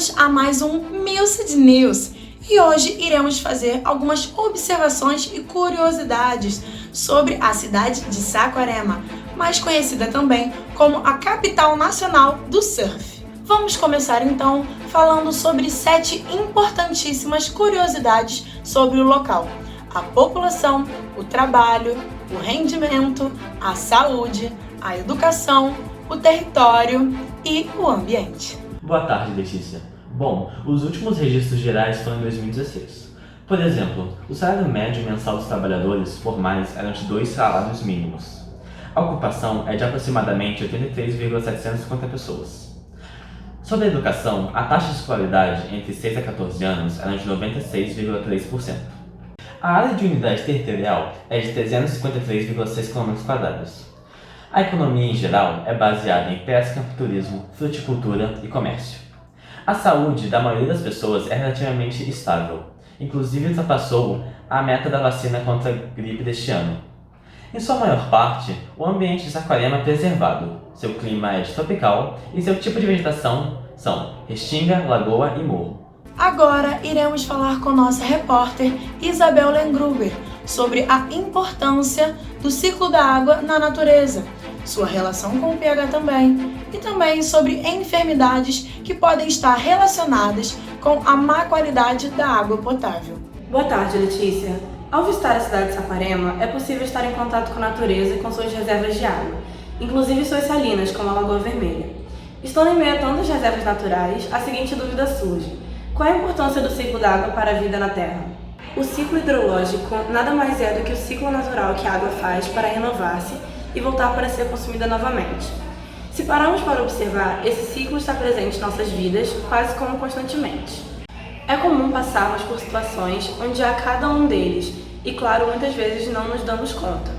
Bem-vindos a mais um Milcid News! E hoje iremos fazer algumas observações e curiosidades sobre a cidade de Saquarema, mais conhecida também como a capital nacional do surf. Vamos começar então falando sobre 7 importantíssimas curiosidades sobre o local: a população, o trabalho, o rendimento, a saúde, a educação, o território e o ambiente. Boa tarde, Letícia. Bom, os últimos registros gerais foram em 2016. Por exemplo, o salário médio mensal dos trabalhadores formais era de 2 salários mínimos. A ocupação é de aproximadamente 83,750 pessoas. Sobre a educação, a taxa de escolaridade entre 6 a 14 anos era de 96,3%. A área de unidade territorial é de 353,6 km². A economia em geral é baseada em pesca, turismo, fruticultura e comércio. A saúde da maioria das pessoas é relativamente estável, inclusive ultrapassou a meta da vacina contra a gripe deste ano. Em sua maior parte, o ambiente de Saquarema é preservado, seu clima é tropical e seu tipo de vegetação são restinga, lagoa e morro. Agora iremos falar com nossa repórter Isabel Lengruber sobre a importância do ciclo da água na natureza, sua relação com o pH também, e também sobre enfermidades que podem estar relacionadas com a má qualidade da água potável. Boa tarde, Letícia. Ao visitar a cidade de Saquarema, é possível estar em contato com a natureza e com suas reservas de água, inclusive suas salinas, como a Lagoa Vermelha. Estando em meio a tantas reservas naturais, a seguinte dúvida surge: qual é a importância do ciclo da água para a vida na Terra? O ciclo hidrológico nada mais é do que o ciclo natural que a água faz para renovar-se e voltar para ser consumida novamente. Se pararmos para observar, esse ciclo está presente em nossas vidas quase como constantemente. É comum passarmos por situações onde há cada um deles e, claro, muitas vezes não nos damos conta.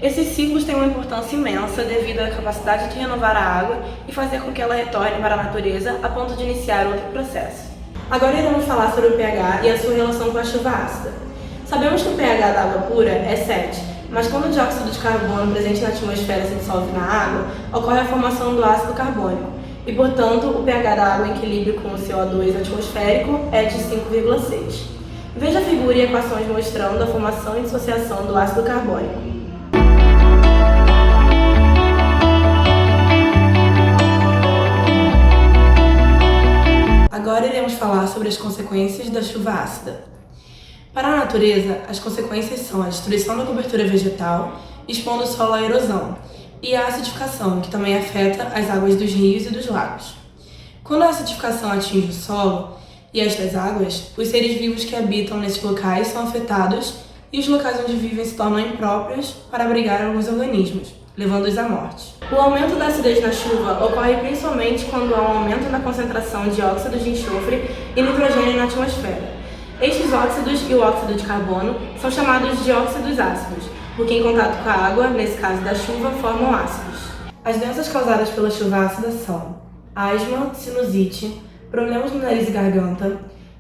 Esses ciclos têm uma importância imensa devido à capacidade de renovar a água e fazer com que ela retorne para a natureza a ponto de iniciar outro processo. Agora iremos falar sobre o pH e a sua relação com a chuva ácida. Sabemos que o pH da água pura é 7, mas quando o dióxido de carbono presente na atmosfera se dissolve na água, ocorre a formação do ácido carbônico e, portanto, o pH da água em equilíbrio com o CO2 atmosférico é de 5,6. Veja a figura e equações mostrando a formação e dissociação do ácido carbônico. Agora iremos falar sobre as consequências da chuva ácida. Para a natureza, as consequências são a destruição da cobertura vegetal, expondo o solo à erosão, e a acidificação, que também afeta as águas dos rios e dos lagos. Quando a acidificação atinge o solo e estas águas, os seres vivos que habitam nesses locais são afetados e os locais onde vivem se tornam impróprios para abrigar alguns organismos, levando-os à morte. O aumento da acidez na chuva ocorre principalmente quando há um aumento na concentração de óxidos de enxofre e nitrogênio na atmosfera. Estes óxidos e o óxido de carbono são chamados de óxidos ácidos, porque em contato com a água, nesse caso da chuva, formam ácidos. As doenças causadas pela chuva ácida são asma, sinusite, problemas no nariz e garganta,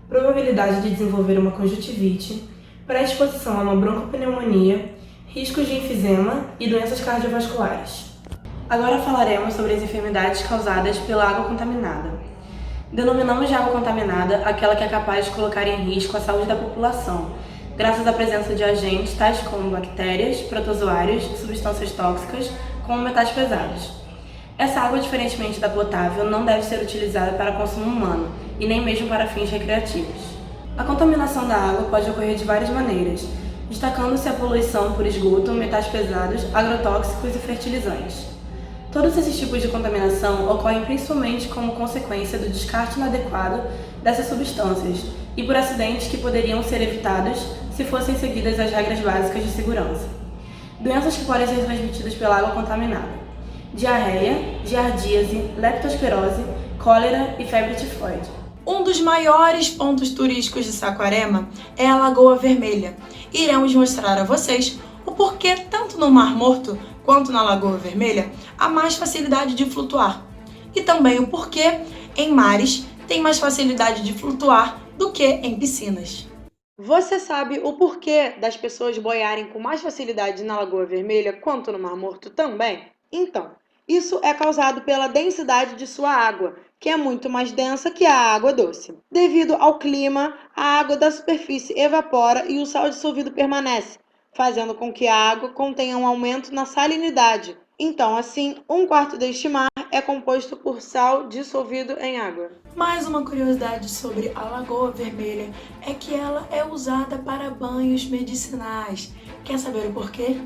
probabilidade de desenvolver uma conjuntivite, predisposição a uma broncopneumonia, riscos de enfisema e doenças cardiovasculares. Agora falaremos sobre as enfermidades causadas pela água contaminada. Denominamos de água contaminada aquela que é capaz de colocar em risco a saúde da população, graças à presença de agentes tais como bactérias, protozoários, substâncias tóxicas, como metais pesados. Essa água, diferentemente da potável, não deve ser utilizada para consumo humano e nem mesmo para fins recreativos. A contaminação da água pode ocorrer de várias maneiras, destacando-se a poluição por esgoto, metais pesados, agrotóxicos e fertilizantes. Todos esses tipos de contaminação ocorrem principalmente como consequência do descarte inadequado dessas substâncias e por acidentes que poderiam ser evitados se fossem seguidas as regras básicas de segurança. Doenças que podem ser transmitidas pela água contaminada: diarreia, giardíase, leptospirose, cólera e febre tifoide. Um dos maiores pontos turísticos de Saquarema é a Lagoa Vermelha. Iremos mostrar a vocês o porquê, tanto no Mar Morto quanto na Lagoa Vermelha, há mais facilidade de flutuar. E também o porquê em mares tem mais facilidade de flutuar do que em piscinas. Você sabe o porquê das pessoas boiarem com mais facilidade na Lagoa Vermelha quanto no Mar Morto também? Então, Isso é causado pela densidade de sua água, que é muito mais densa que a água doce. Devido ao clima, a água da superfície evapora e o sal dissolvido permanece, fazendo com que a água contenha um aumento na salinidade. Então, assim, 1/4 deste mar é composto por sal dissolvido em água. Mais uma curiosidade sobre a Lagoa Vermelha é que ela é usada para banhos medicinais. Quer saber o porquê?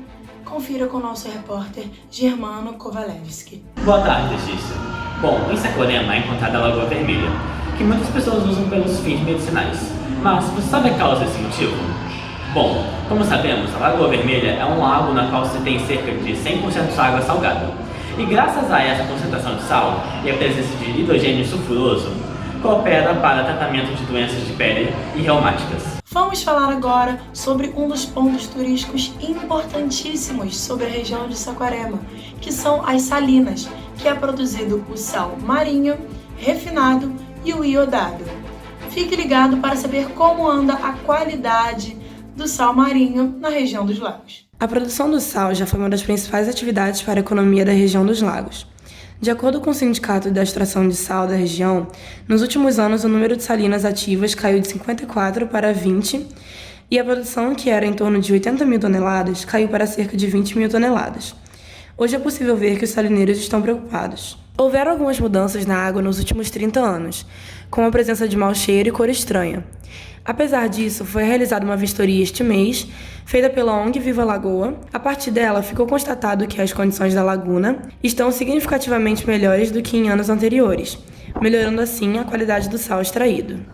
Confira com o nosso repórter Germano Kovalevski. Boa tarde, Letícia. Bom, em Saquarema é encontrada a Lagoa Vermelha, que muitas pessoas usam pelos fins medicinais. Mas você sabe a causa desse motivo? Bom, como sabemos, a Lagoa Vermelha é um lago na qual se tem cerca de 100% de água salgada. E graças a essa concentração de sal e a presença de hidrogênio sulfuroso, coopera para tratamento de doenças de pele e reumáticas. Vamos falar agora sobre um dos pontos turísticos importantíssimos sobre a região de Saquarema, que são as salinas, que é produzido o sal marinho, refinado e o iodado. Fique ligado para saber como anda a qualidade do sal marinho na região dos lagos. A produção do sal já foi uma das principais atividades para a economia da região dos lagos. De acordo com o Sindicato da Extração de Sal da região, nos últimos anos o número de salinas ativas caiu de 54 para 20 e a produção, que era em torno de 80 mil toneladas, caiu para cerca de 20 mil toneladas. Hoje é possível ver que os salineiros estão preocupados. Houveram algumas mudanças na água nos últimos 30 anos, com a presença de mau cheiro e cor estranha. Apesar disso, foi realizada uma vistoria este mês, feita pela ONG Viva Lagoa. A partir dela, ficou constatado que as condições da laguna estão significativamente melhores do que em anos anteriores, melhorando assim a qualidade do sal extraído.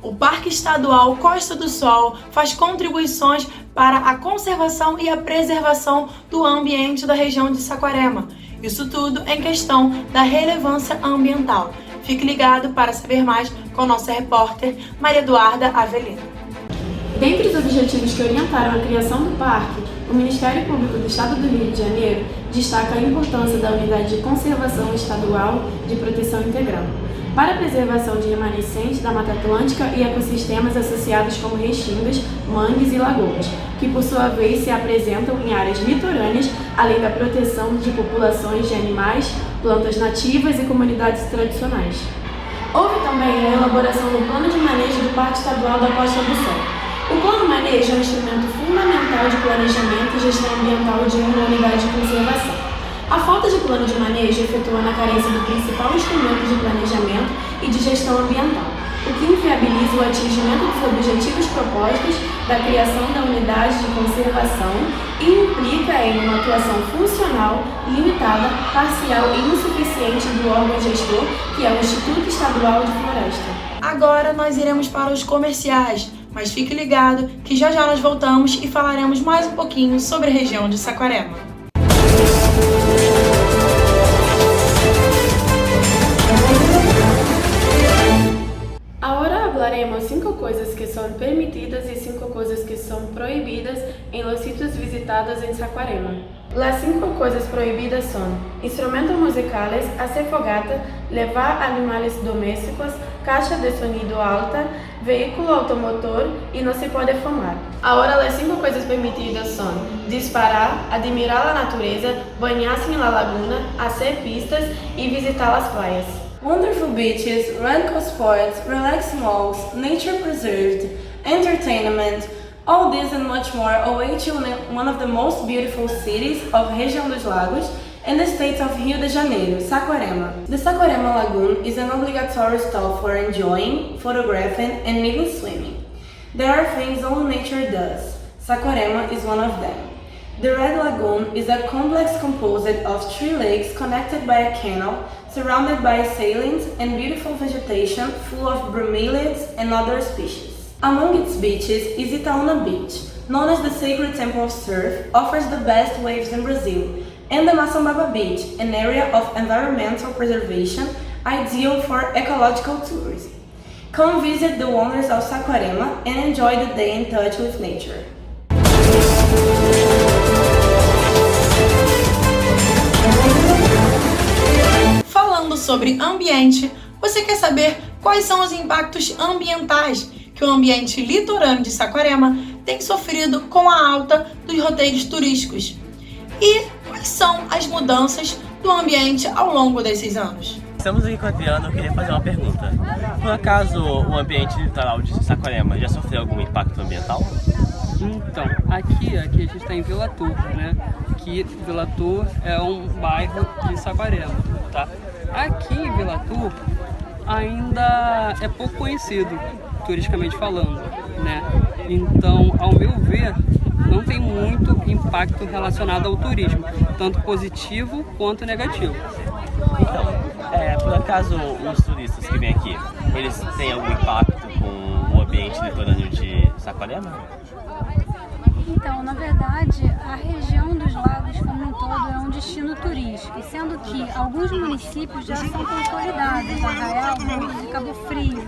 O Parque Estadual Costa do Sol faz contribuições para a conservação e a preservação do ambiente da região de Saquarema. Isso tudo em questão da relevância ambiental. Fique ligado para saber mais com a nossa repórter Maria Eduarda Avelino. Dentre os objetivos que orientaram a criação do parque, o Ministério Público do Estado do Rio de Janeiro destaca a importância da Unidade de Conservação Estadual de Proteção Integral para a preservação de remanescentes da Mata Atlântica e ecossistemas associados como restingas, mangues e lagoas, que por sua vez se apresentam em áreas litorâneas, além da proteção de populações de animais, plantas nativas e comunidades tradicionais. Houve também a elaboração do Plano de Manejo do Parque Estadual da Costa do Sol. O Plano de Manejo é um instrumento fundamental de planejamento e gestão ambiental de uma unidade de conservação. A falta de plano de manejo efetua na carência do principal instrumento de planejamento e de gestão ambiental, o que inviabiliza o atingimento dos objetivos propostos da criação da unidade de conservação e implica em uma atuação funcional, limitada, parcial e insuficiente do órgão gestor, que é o Instituto Estadual de Floresta. Agora nós iremos para os comerciais, mas fique ligado que já já nós voltamos e falaremos mais um pouquinho sobre a região de Saquarema. Ahora hablaremos 5 coisas que são permitidas e 5 coisas que são proibidas em los sitios visitados em Saquarema. Las 5 coisas proibidas são instrumentos musicales, hacer fogata, levar animales domésticos, caixa de sonido alta, veículo automotor e não se pode fumar. Agora, as 5 coisas permitidas são disparar, admirar a natureza, banhar-se na laguna, hacer pistas e visitar as praias. Wonderful beaches, radical sports, relaxing walks, nature preserved, entertainment, all this and much more await you in one of the most beautiful cities of Região dos Lagos and the state of Rio de Janeiro, Saquarema. The Saquarema Lagoon is an obligatory stop for enjoying, photographing and even swimming. There are things only nature does. Saquarema is one of them. The Red Lagoon is a complex composed of 3 lakes connected by a canal, surrounded by salines and beautiful vegetation full of bromeliads and other species. Among its beaches is Itaúna Beach, known as the Sacred Temple of Surf, offers the best waves in Brazil, and the Massambaba Beach, an area of environmental preservation ideal for ecological tourism. Come visit the wonders of Saquarema and enjoy the day in touch with nature. Falando sobre ambiente, você quer saber quais são os impactos ambientais que o ambiente litorâneo de Saquarema tem sofrido com a alta dos roteiros turísticos? E quais são as mudanças do ambiente ao longo desses anos. Estamos aqui com a Adriana, eu queria fazer uma pergunta. Por acaso o ambiente litoral de Saquarema já sofreu algum impacto ambiental? Então, aqui a gente está em Vila Tur, né? Que Vila Tur é um bairro de Saquarema, tá? Aqui em Vila Tur ainda é pouco conhecido, turisticamente falando, né? Então, ao meu ver, não tem muito impacto relacionado ao turismo, tanto positivo quanto negativo. Então, por acaso os turistas que vêm aqui, eles têm algum impacto com o ambiente litorâneo de Saquarema? Então, na verdade, a região dos lagos como um todo é um destino turístico, sendo que alguns municípios já são consolidados, Arraial, Búzios e Cabo Frio,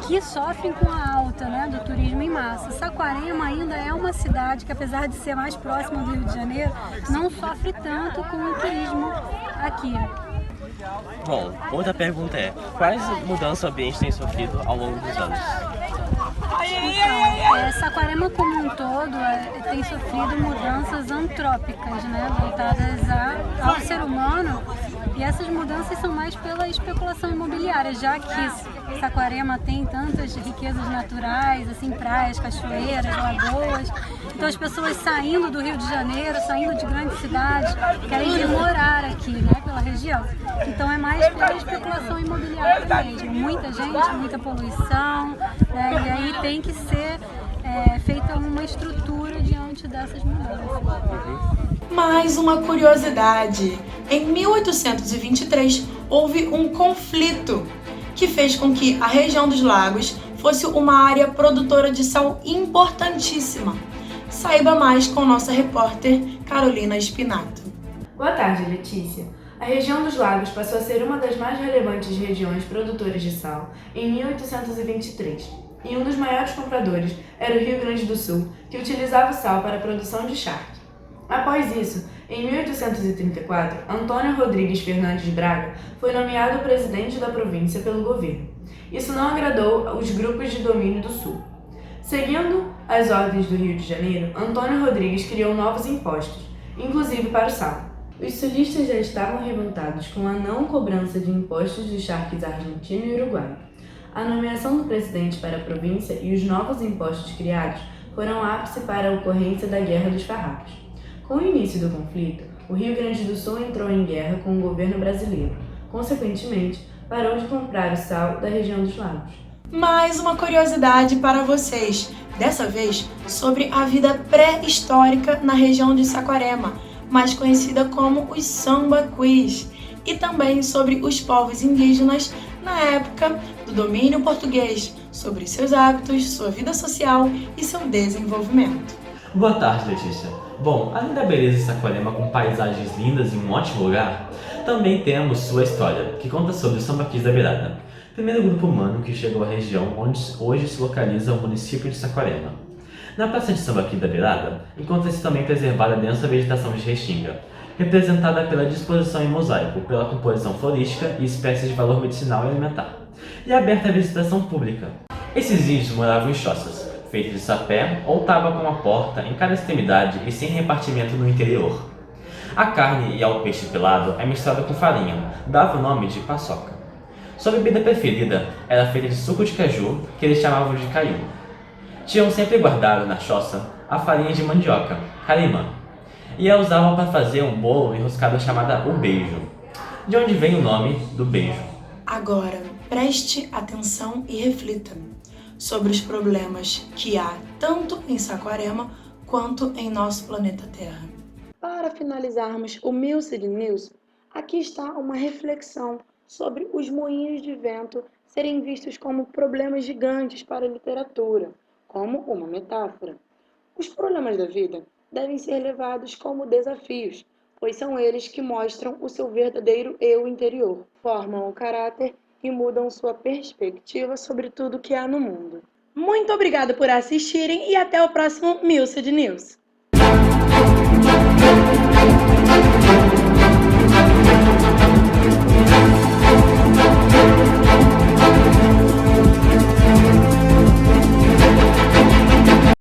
que sofrem com a alta, né, do turismo em massa. Saquarema ainda é uma cidade que, apesar de ser mais próxima do Rio de Janeiro, não sofre tanto com o turismo aqui. Bom, outra pergunta é, quais mudanças o ambiente tem sofrido ao longo dos anos? Então, Saquarema como um todo tem sofrido mudanças antrópicas, né, voltadas ao ser humano, e essas mudanças são mais pela especulação imobiliária, já que Saquarema tem tantas riquezas naturais, assim, praias, cachoeiras, lagoas. Então as pessoas saindo do Rio de Janeiro, saindo de grandes cidades, querem vir morar aqui, né, pela região. Então é mais pela especulação imobiliária mesmo. Muita gente, muita poluição, né, e aí tem que ser feita uma estrutura diante dessas mudanças. Mais uma curiosidade: em 1823 houve um conflito que fez com que a região dos lagos fosse uma área produtora de sal importantíssima. Saiba mais com nossa repórter Carolina Spinato. Boa tarde, Letícia. A região dos lagos passou a ser uma das mais relevantes regiões produtoras de sal em 1823. E um dos maiores compradores era o Rio Grande do Sul, que utilizava o sal para a produção de charque. Após isso, em 1834, Antônio Rodrigues Fernandes Braga foi nomeado presidente da província pelo governo. Isso não agradou aos grupos de domínio do Sul. Seguindo as ordens do Rio de Janeiro, Antônio Rodrigues criou novos impostos, inclusive para o sal. Os sulistas já estavam revoltados com a não cobrança de impostos dos charques argentino e uruguaio. A nomeação do presidente para a província e os novos impostos criados foram ápice para a ocorrência da Guerra dos Farrapos. Com o início do conflito, o Rio Grande do Sul entrou em guerra com o governo brasileiro. Consequentemente, parou de comprar o sal da região dos lagos. Mais uma curiosidade para vocês, dessa vez sobre a vida pré-histórica na região de Saquarema, mais conhecida como os Sambaquis, e também sobre os povos indígenas na época do domínio português, sobre seus hábitos, sua vida social e seu desenvolvimento. Boa tarde, Letícia. Bom, além da beleza de Saquarema com paisagens lindas e um ótimo lugar, também temos sua história, que conta sobre os Sambaquis da Beirada, primeiro grupo humano que chegou à região onde hoje se localiza o município de Saquarema. Na Praça de Sambaqui da Beirada, encontra-se também preservada a densa vegetação de restinga, representada pela disposição em mosaico, pela composição florística e espécies de valor medicinal e alimentar, e aberta à visitação pública. Esses índios moravam em choças, feitas de sapé ou tábua com uma porta em cada extremidade e sem repartimento no interior. A carne e ao peixe pelado é misturada com farinha, dava o nome de paçoca. Sua bebida preferida era feita de suco de caju, que eles chamavam de caiu. Tinham sempre guardado na choça a farinha de mandioca, carimã, e a usavam para fazer um bolo enroscado chamado o beijo, de onde vem o nome do beijo. Agora, preste atenção e reflita sobre os problemas que há tanto em Saquarema quanto em nosso planeta Terra. Para finalizarmos o Milcid News, aqui está uma reflexão sobre os moinhos de vento serem vistos como problemas gigantes para a literatura, como uma metáfora. Os problemas da vida devem ser levados como desafios, pois são eles que mostram o seu verdadeiro eu interior, formam o caráter e mudam sua perspectiva sobre tudo que há no mundo. Muito obrigada por assistirem e até o próximo Milcid News.